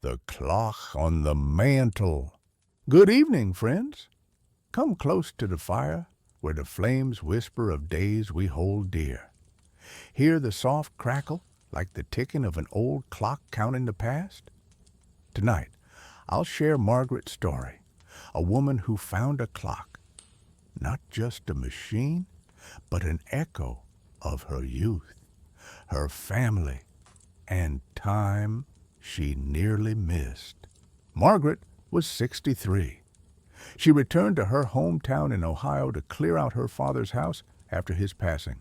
The clock on the mantel. Good evening, friends. Come close to the fire, where the flames whisper of days we hold dear. Hear the soft crackle, like the ticking of an old clock counting the past? Tonight, I'll share Margaret's story, a woman who found a clock, not just a machine, but an echo of her youth, her family, and time she nearly missed. Margaret was 63. She returned to her hometown in Ohio to clear out her father's house after his passing.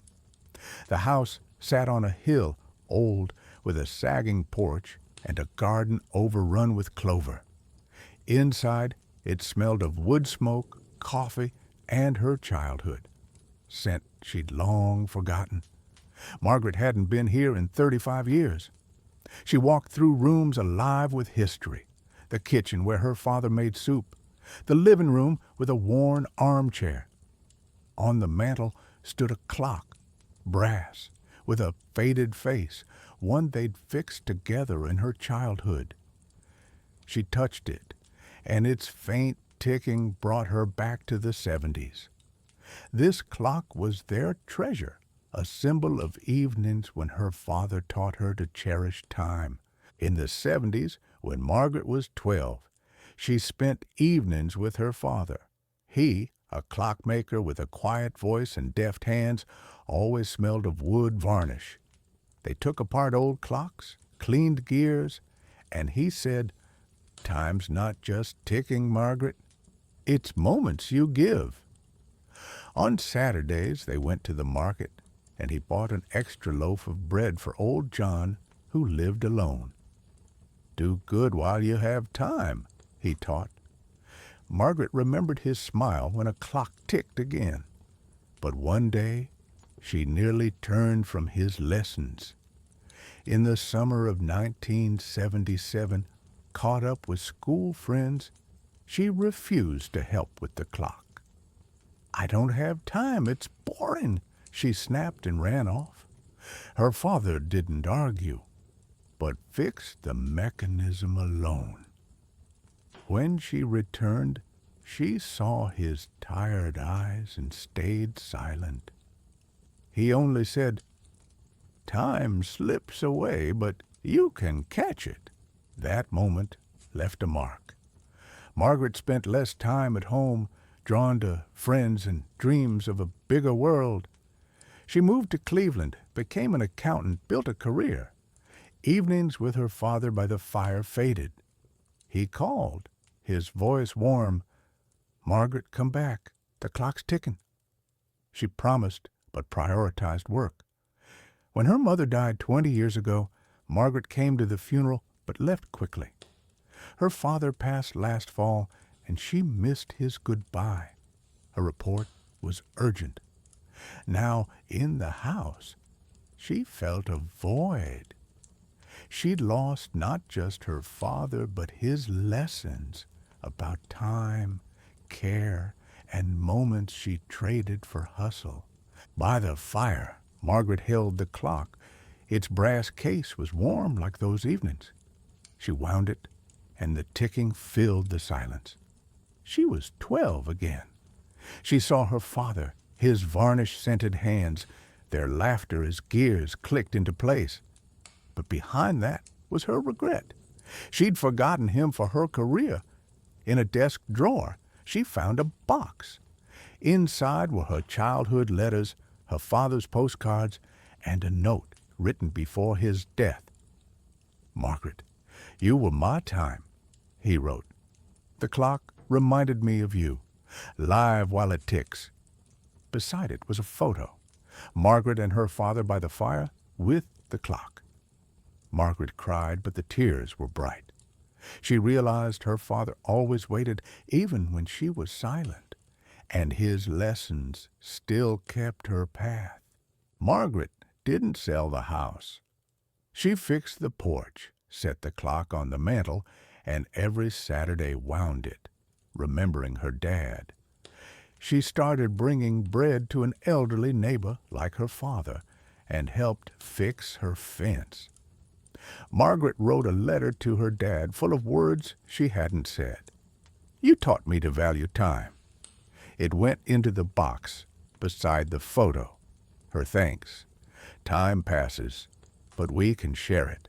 The house sat on a hill, old, with a sagging porch and a garden overrun with clover. Inside, it smelled of wood smoke, coffee, and her childhood, scent she'd long forgotten. Margaret hadn't been here in 35 years. She walked through rooms alive with history, the kitchen where her father made soup, the living room with a worn armchair. On the mantel stood a clock, brass, with a faded face, one they'd fixed together in her childhood. She touched it, and its faint ticking brought her back to the 70s. This clock was their treasure, a symbol of evenings when her father taught her to cherish time. In the 70s, when Margaret was 12, she spent evenings with her father. He, a clockmaker with a quiet voice and deft hands, always smelled of wood varnish. They took apart old clocks, cleaned gears, and he said, "Time's not just ticking, Margaret. It's moments you give." On Saturdays, they went to the market, and he bought an extra loaf of bread for old John, who lived alone. "Do good while you have time," he taught. Margaret remembered his smile when a clock ticked again. But one day, she nearly turned from his lessons. In the summer of 1977, caught up with school friends, she refused to help with the clock. "I don't have time, it's boring," she snapped and ran off. Her father didn't argue, but fixed the mechanism alone. When she returned, she saw his tired eyes and stayed silent. He only said, "Time slips away, but you can catch it." That moment left a mark. Margaret spent less time at home, drawn to friends and dreams of a bigger world. She moved to Cleveland, became an accountant, built a career. Evenings with her father by the fire faded. He called, his voice warm. "Margaret, come back. The clock's ticking." She promised, but prioritized work. When her mother died 20 years ago, Margaret came to the funeral but left quickly. Her father passed last fall, and she missed his goodbye. A report was urgent. Now, in the house, she felt a void. She'd lost not just her father, but his lessons about time, care, and moments she traded for hustle. By the fire, Margaret held the clock. Its brass case was warm like those evenings. She wound it, and the ticking filled the silence. She was 12 again. She saw her father, his varnish-scented hands, their laughter as gears clicked into place. But behind that was her regret. She'd forgotten him for her career. In a desk drawer, she found a box. Inside were her childhood letters, her father's postcards, and a note written before his death. "Margaret, you were my time," he wrote. "The clock reminded me of you, live while it ticks." Beside it was a photo. Margaret and her father by the fire with the clock. Margaret cried, but the tears were bright. She realized her father always waited, even when she was silent, and his lessons still kept her path. Margaret didn't sell the house. She fixed the porch, set the clock on the mantel, and every Saturday wound it, remembering her dad. She started bringing bread to an elderly neighbor like her father and helped fix her fence. Margaret wrote a letter to her dad full of words she hadn't said. You taught me to value time. It went into the box beside the photo. Her thanks. Time passes, but we can share it.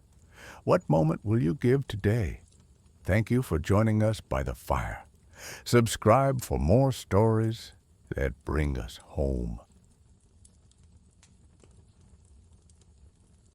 What moment will you give today? Thank you for joining us by the fire. Subscribe for more stories that bring us home.